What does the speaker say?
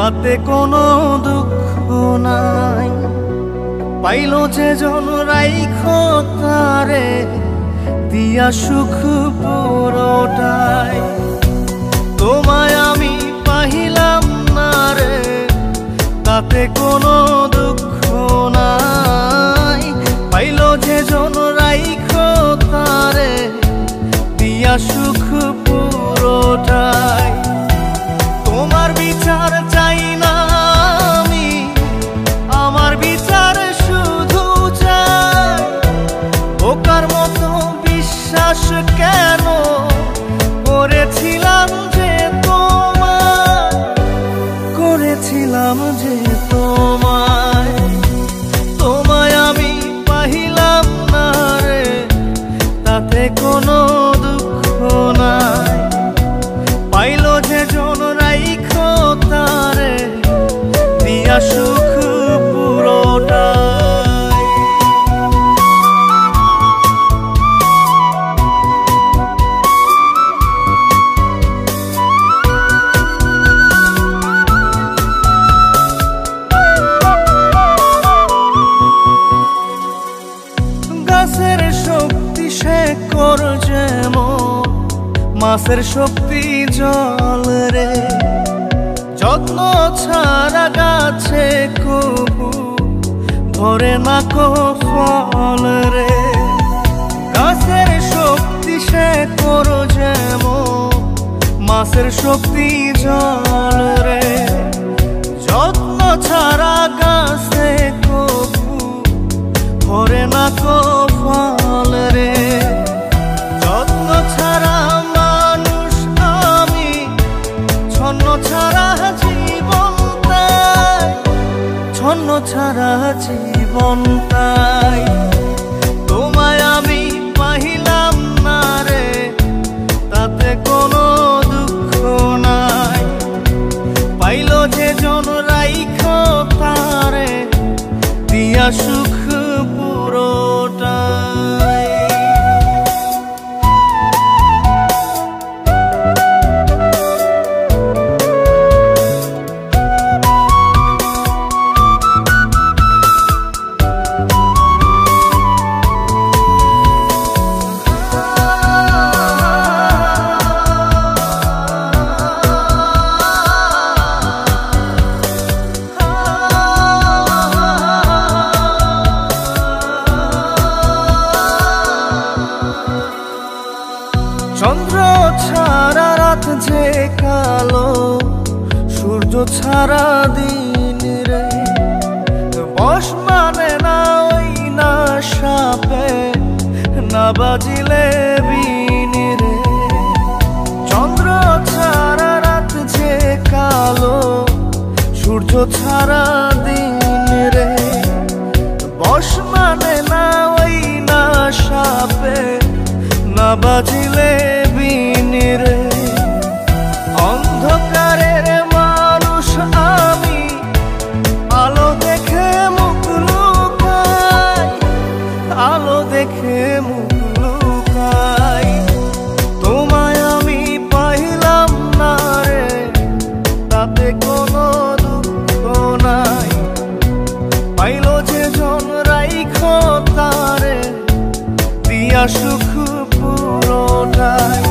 তাতে কোনো দুঃখ নাই। পাইলো যে জন রাইখো তারে দিয়া সুখ পুরোটাই। তোমায় আমি পাইলাম না রে তাতে কোনো দুঃখ নাই। পাইলো যে জন রাইখো তারে দিয়া সুখ পুরোটাই। তোমার বিচার চাই না আমি, আমার বিচার শুধু চাই। বোকার মতো বিশ্বাস কেন করেছিলাম যে তোমায়, করেছিলাম যে তোমায়। তোমায় আমি পাইলাম না রে তাতে কোনো দুঃখ নাই। পাইলো যে জন রাইখো তারে দিয়া সুখ পুরোটাই। গাছের শক্তি শেকর যেমন, মাছের শক্তি জল রে। যত্ন ছাড়া গাছে কবু ধরে না কো ফল রে। গাছের শক্তি শেকর যেমন, মাছের শক্তি জল রে। যত্ন ছাড়া গাছে কবু ধরে না কো ফল রে। যত্ন ছাড়া মানুষ আমি, ছন্ন ছাড়া জীবন তাই, ছন্ন ছাড়া জীবন তাই। তোমায় আমি পাইলাম না রে তাতে কোনো দুঃখ নাই। পাইলো যে জন রাইখো তারে দিয়া সুখ পুরোটাই। চন্দ্র ছাড়া রাত যে কালো, সূর্য ছাড়া দিন রে। বশ মানে না ওই না সাপে, না বাজিলে বিন রে। চন্দ্র ছাড়া রাত যে কালো, সূর্য ছাড়া দিন রে। বশ মানে না ওই না সাপে, না বাজিলে বিন রে। অন্ধকারের মানুষ আমি, আলো দেখে মুখ লুকাই, আলো দেখে মুখ লুকাই। তোমায় আমি পাইলাম না রে তাতে কোনো দুঃখ নাই। পাইলো যে জন রাইখো তারে দিয়া সুখ পুরোটাই।